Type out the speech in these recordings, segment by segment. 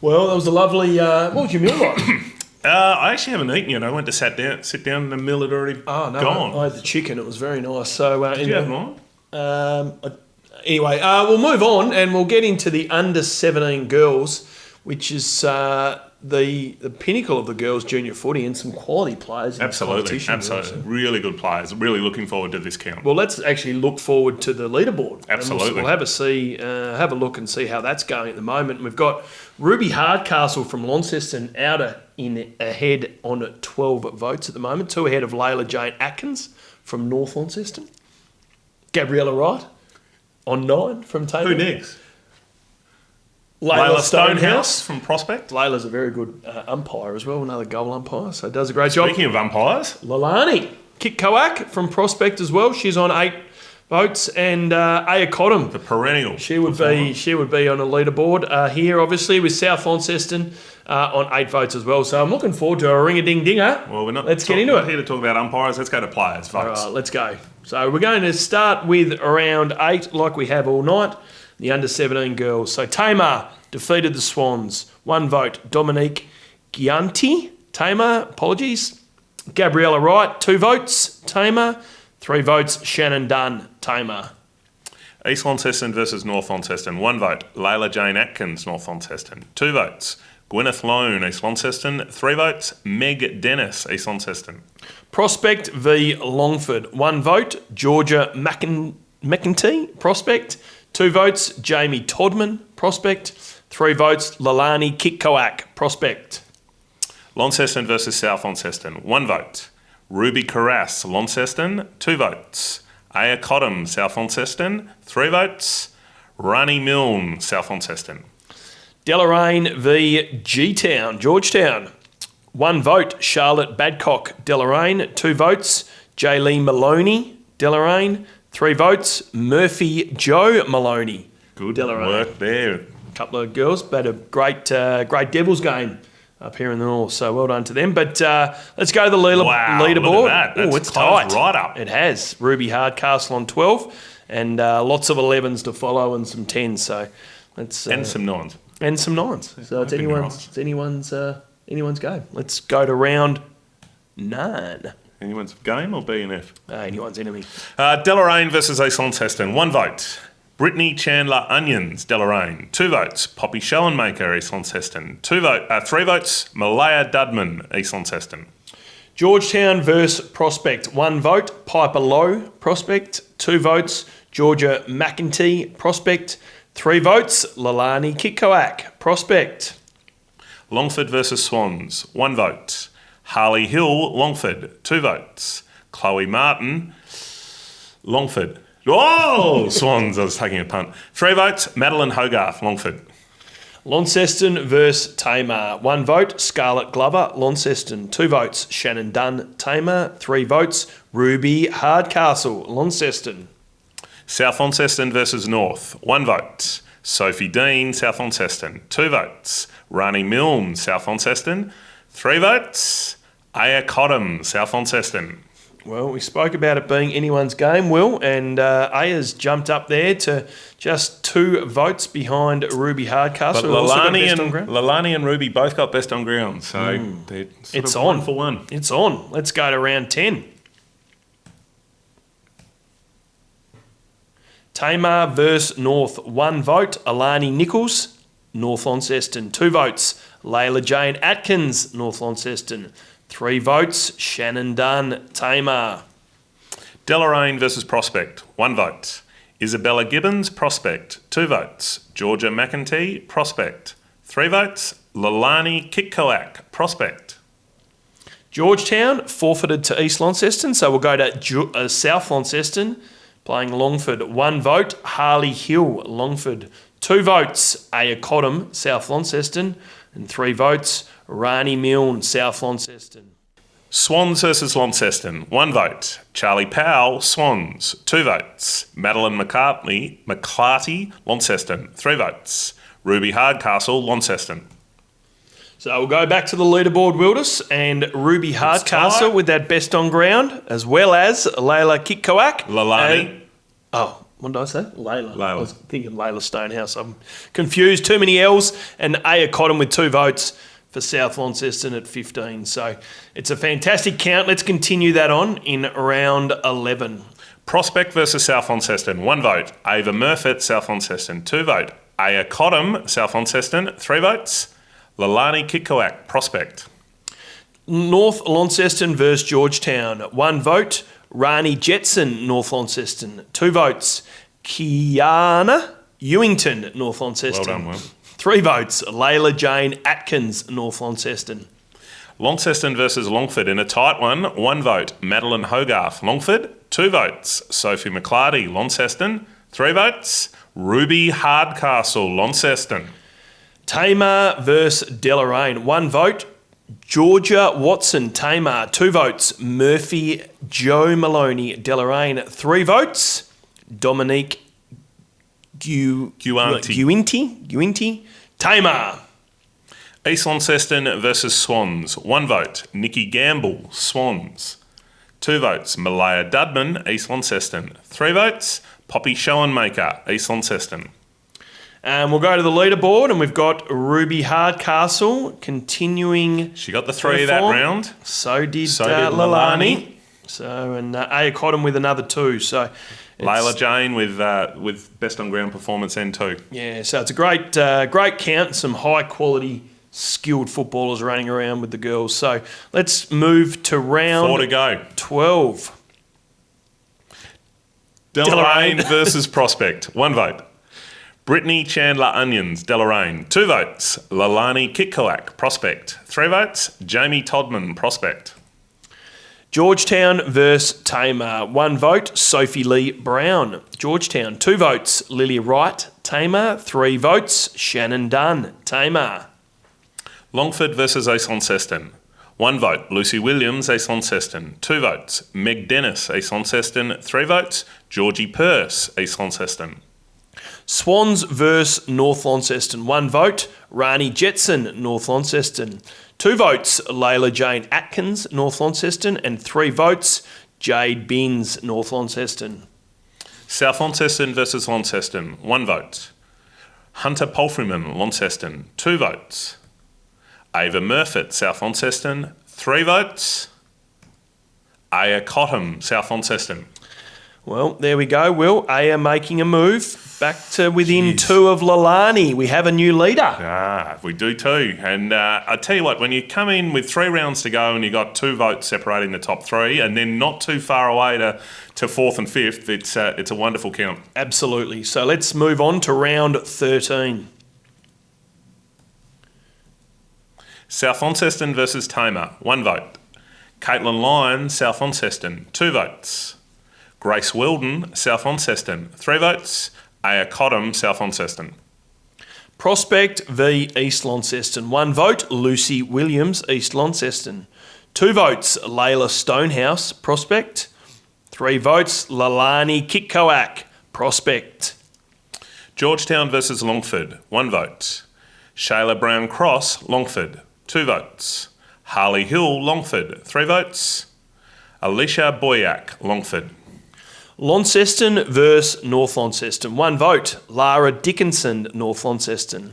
Well, that was a lovely... what was your meal like? I actually haven't eaten yet. I went to sit down and the meal had already gone. I had the chicken. It was very nice. So, Did you have mine? Anyway, we'll move on and we'll get into the under-17 girls, which is the pinnacle of the girls' junior footy and some quality players in Absolutely. competition. Really good players. Really looking forward to this count. Well, let's actually look forward to the leaderboard. Absolutely. We'll have a look and see how that's going at the moment. We've got Ruby Hardcastle from Launceston ahead on 12 votes at the moment, 2 ahead of Layla Jane Atkins from North Launceston. Gabriella Wright on 9 from Tamar. Who next? Layla Stonehouse from Prospect. Layla's a very good umpire as well, another goal umpire, so does a great job. Speaking of umpires. Lalani Kitkoak from Prospect as well. She's on 8 votes, and Aya Cottam, The perennial. She would be on a leaderboard here, obviously, with South Launceston on 8 votes as well. So I'm looking forward to a ring-a-ding-dinger. Well, Let's get into it. We're here to talk about umpires. Let's go to players' votes. All right, let's go. So we're going to start with round 8, like we have all night, the under-17 girls. So Tamar defeated the Swans. 1 vote, Dominique Gianti. Tamar, apologies. Gabriella Wright, 2 votes, Tamar. 3 votes, Shannon Dunn, Tamar. East Launceston versus North Launceston. 1 vote, Layla Jane Atkins, North Launceston. 2 votes, Gwyneth Lone, East Launceston. 3 votes, Meg Dennis, East Launceston. Prospect v Longford. 1 vote, Georgia McEntee, Prospect. 2 votes, Jamie Todman, Prospect. 3 votes, Lalani Kitkoak, Prospect. Launceston versus South Launceston. 1 vote, Ruby Carras, Launceston. 2 votes, Aya Cottam, South Launceston. 3 votes, Rani Milne, South Launceston. Deloraine v G-Town, Georgetown. 1 vote, Charlotte Badcock, Deloraine. 2 votes, Jaylee Maloney, Deloraine. 3 votes, Murphy Joe Maloney. Good Deloraine. work there. A couple of girls, but a great Devils game up here in the north. So well done to them. But let's go to the leaderboard. Look at that. Oh, it's tight. Right up. It has. Ruby Hardcastle on 12 and lots of 11s to follow and some 10s. So let's And some 9s. And some 9s. So it's anyone's go. Let's go to round 9. Anyone's game or B&F? Anyone's enemy. Deloraine versus East Launceston. 1 vote, Brittany Chandler Onions, Deloraine. 2 votes, Poppy Schellenmaker, East Launceston. 3 votes, Malaya Dudman, East Launceston. Georgetown versus Prospect. 1 vote, Piper Lowe, Prospect. 2 votes, Georgia McEntee, Prospect. 3 votes, Lalani Kitkoak, Prospect. Longford versus Swans. 1 vote, Harley Hill, Longford. 2 votes, Chloe Martin, Longford. Oh, Swans, I was taking a punt. 3 votes, Madeline Hogarth, Longford. Launceston versus Tamar. 1 vote, Scarlett Glover, Launceston. 2 votes, Shannon Dunn, Tamar. 3 votes, Ruby Hardcastle, Launceston. South Launceston versus North. 1 vote, Sophie Dean, South Launceston. 2 votes, Rani Milne, South Launceston. 3 votes, Aya Cottam, South Launceston. Well, we spoke about it being anyone's game, Will, and Aya's jumped up there to just 2 votes behind Ruby Hardcastle. But Lalani and Ruby both got best on ground, so they're it's of on 1 for 1. It's on. Let's go to round 10. Tamar versus North. 1 vote, Alani Nichols, North Launceston. 2 votes, Layla Jane Atkins, North Launceston. 3 votes, Shannon Dunn, Tamar. Deloraine versus Prospect. 1 vote, Isabella Gibbons, Prospect. 2 votes, Georgia McEntee, Prospect. 3 votes, Lalani Kitkoak, Prospect. Georgetown forfeited to East Launceston, so we'll go to South Launceston, playing Longford. 1 vote, Harley Hill, Longford. 2 votes, Aya Cottam, South Launceston. And 3 votes, Rani Milne, South Launceston. Swans versus Launceston. 1 vote, Charlie Powell, Swans. 2 votes, Madeline McClarty, Launceston. 3 votes, Ruby Hardcastle, Launceston. So we'll go back to the leaderboard, Wilders, and Ruby Hardcastle with that best on ground, as well as Layla Kitkoak. Lalani. What did I say? Layla. Layla. I was thinking Layla Stonehouse. I'm confused. Too many L's. And Aya Cotton with 2 votes for South Launceston at 15. So it's a fantastic count. Let's continue that on in round 11. Prospect versus South Launceston, 1 vote. Ava Murfitt, South Launceston, 2 vote. Aya Cottam, South Launceston, 3 votes. Lalani Kikoak, Prospect. North Launceston versus Georgetown, 1 vote. Rani Jetson, North Launceston, 2 votes. Kiana Ewington, North Launceston. Well done, Will. 3 votes. Layla Jane Atkins, North Launceston. Launceston versus Longford in a tight one, 1 vote. Madeline Hogarth, Longford, 2 votes. Sophie McClarty, Launceston, 3 votes. Ruby Hardcastle, Launceston. Tamar versus Deloraine, 1 vote. Georgia Watson, Tamar, 2 votes. Murphy Joe Maloney, Deloraine, 3 votes. Dominique Guinty, Tamar. East Launceston versus Swans, 1 vote. Nikki Gamble, Swans, 2 votes. Malaya Dudman, East Launceston, 3 votes. Poppy Schoenmaker, East Launceston. And we'll go to the leaderboard, and we've got Ruby Hardcastle continuing. She got the 3 of that round. So did Lalani. So, and Aya Cotton with another 2. So Layla Jane with best on ground performance and 2. yeah, so it's a great count. Some high quality, skilled footballers running around with the girls. So let's move to round 4 to go. 12. Deloraine versus Prospect, 1 vote. Brittany Chandler Onions, Deloraine, 2 votes. Lalani Kikoak, Prospect, 3 votes. Jamie Todman, Prospect. Georgetown versus Tamar, 1 vote. Sophie Lee Brown, Georgetown, 2 votes. Lily Wright, Tamar, 3 votes. Shannon Dunn, Tamar. Longford versus East Launceston, 1 vote. Lucy Williams, East Launceston, 2 votes. Meg Dennis, East Launceston, 3 votes. Georgie Purse, East Launceston. Swans versus North Launceston, 1 vote. Rani Jetson, North Launceston, 2 votes. Layla Jane Atkins, North Launceston, and 3 votes. Jade Binns, North Launceston. South Launceston versus Launceston, 1 vote. Hunter Palfreyman, Launceston, 2 votes. Ava Murfitt, South Launceston, 3 votes. Aya Cottam, South Launceston. Well, there we go, Will. Aya making a move back to within 2 of Lalani. We have a new leader. Ah, we do too. And I tell you what, when you come in with 3 rounds to go and you got 2 votes separating the top 3 and then not too far away to 4th and 5th, it's a wonderful count. Absolutely. So let's move on to round 13. South Launceston versus Tamar, 1 vote. Caitlin Lyon, South Launceston, 2 votes. Grace Weldon, South Launceston, 3 votes. Aya Cottam, South Launceston. Prospect v East Launceston, 1 vote. Lucy Williams, East Launceston, 2 votes. Layla Stonehouse, Prospect, 3 votes. Lalani Kikoak, Prospect. Georgetown versus Longford, 1 vote. Shayla Brown Cross, Longford, 2 votes. Harley Hill, Longford, 3 votes. Alicia Boyack, Longford. Launceston versus North Launceston, 1 vote. Lara Dickinson, North Launceston,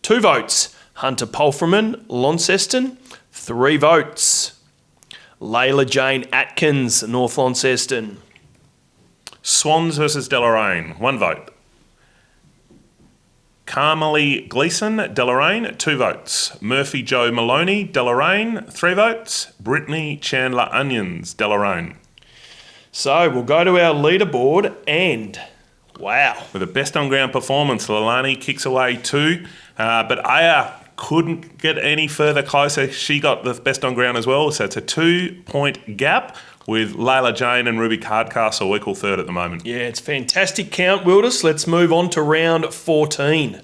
2 votes. Hunter Palfreyman, Launceston, 3 votes. Layla Jane Atkins, North Launceston. Swans versus Deloraine, 1 vote. Carmelie Gleeson, Deloraine, 2 votes. Murphy Joe Maloney, Deloraine, 3 votes. Brittany Chandler Onions, Deloraine. So we'll go to our leaderboard and, wow. With a best on ground performance, Lalani kicks away 2, but Aya couldn't get any further closer. She got the best on ground as well, so it's a 2-point gap with Layla Jane and Ruby Hardcastle equal 3rd at the moment. Yeah, it's a fantastic count, Wilders. Let's move on to round 14.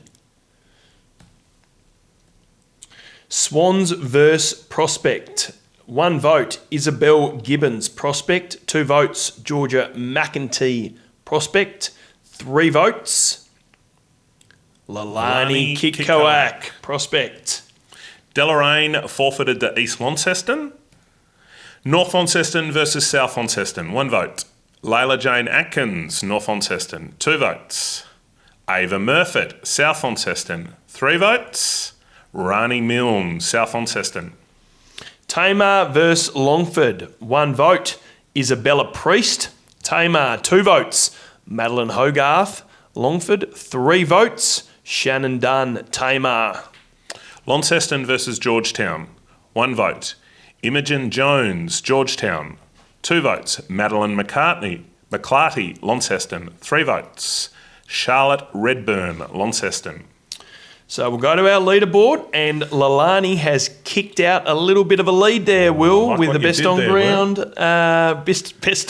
Swans versus Prospect. 1 vote, Isabel Gibbons, Prospect. 2 votes, Georgia McEntee, Prospect. 3 votes, Lalani Kikoak, Prospect. Deloraine forfeited to East Launceston. North Launceston versus South Launceston, 1 vote. Layla Jane Atkins, North Launceston, 2 votes. Ava Murfitt, South Launceston, 3 votes. Rani Milne, South Launceston. Tamar versus Longford, 1 vote. Isabella Priest, Tamar, 2 votes. Madeline Hogarth, Longford, 3 votes. Shannon Dunn, Tamar. Launceston versus Georgetown, 1 vote. Imogen Jones, Georgetown, 2 votes. Madeline McClarty, Launceston, 3 votes. Charlotte Redburn, Launceston. So we'll go to our leaderboard, and Lalani has kicked out a little bit of a lead there, Will, with the best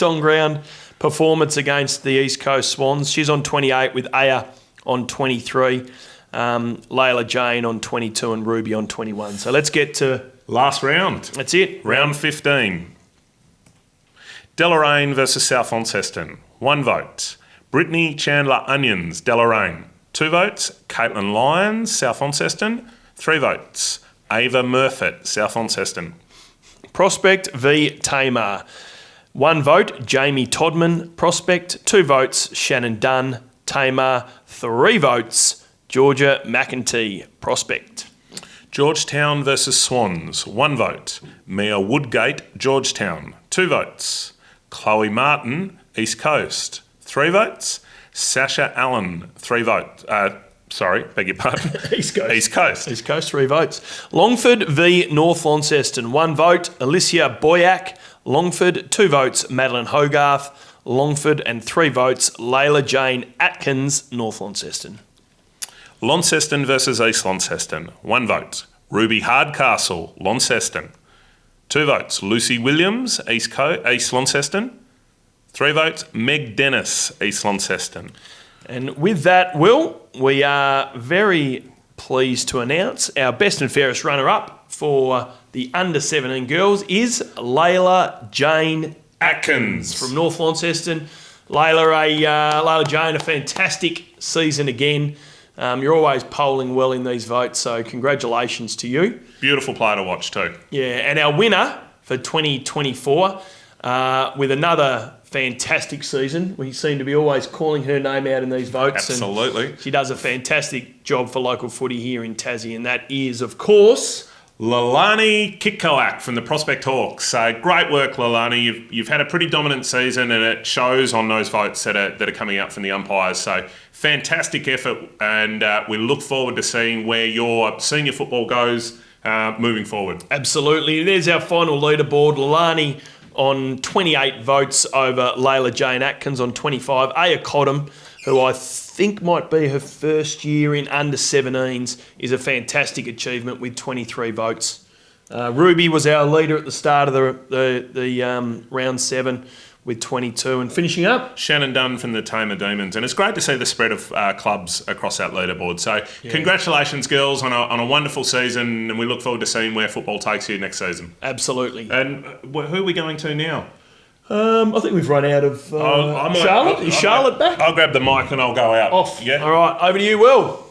on ground performance against the East Coast Swans. She's on 28 with Aya on 23, Layla Jane on 22, and Ruby on 21. So let's get to last round. That's it. Round 15. Deloraine versus South Launceston, 1 vote. Brittany Chandler Onions, Deloraine, 2 votes. Caitlin Lyons, South Launceston, 3 votes. Ava Murfitt, South Launceston. Prospect v Tamar, 1 vote. Jamie Todman, Prospect, 2 votes. Shannon Dunn, Tamar, 3 votes. Georgia McEntee, Prospect. Georgetown versus Swans, 1 vote. Mia Woodgate, Georgetown, 2 votes. Chloe Martin, East Coast, 3 votes. Sasha Allen, 3 votes. Beg your pardon. East Coast. East Coast. East Coast, 3 votes. Longford v North Launceston, 1 vote. Alicia Boyack, Longford, 2 votes. Madeline Hogarth, Longford, and 3 votes. Layla Jane Atkins, North Launceston. Launceston versus East Launceston, 1 vote. Ruby Hardcastle, Launceston, 2 votes. Lucy Williams, East Launceston, 3 votes. Meg Dennis, East Launceston. And with that, Will, we are very pleased to announce our best and fairest runner-up for the under-17 girls is Layla Jane Atkins from North Launceston. Layla Jane, a fantastic season again. You're always polling well in these votes, so congratulations to you. Beautiful player to watch too. Yeah, and our winner for 2024 with another fantastic season. We seem to be always calling her name out in these votes. Absolutely. And she does a fantastic job for local footy here in Tassie, and that is, of course, Lalani Kitkoak from the Prospect Hawks. So great work, Lalani. You've had a pretty dominant season, and it shows on those votes that are coming out from the umpires. So fantastic effort, and we look forward to seeing where your senior football goes moving forward. Absolutely. There's our final leaderboard. Lalani on 28 votes over Layla Jane Atkins on 25. Aya Cottam, who I think might be her first year in under-17s, is a fantastic achievement with 23 votes. Ruby was our leader at the start of the round 7 with 22, and finishing up, Shannon Dunn from the Tamar Demons. And it's great to see the spread of clubs across that leaderboard. So Congratulations, girls, on a wonderful season, and we look forward to seeing where football takes you next season. Absolutely. And who are we going to now? I think we've run out of Charlotte. Is Charlotte back? I'll grab the mic and I'll go out. Off. Yeah. All right, over to you, Will.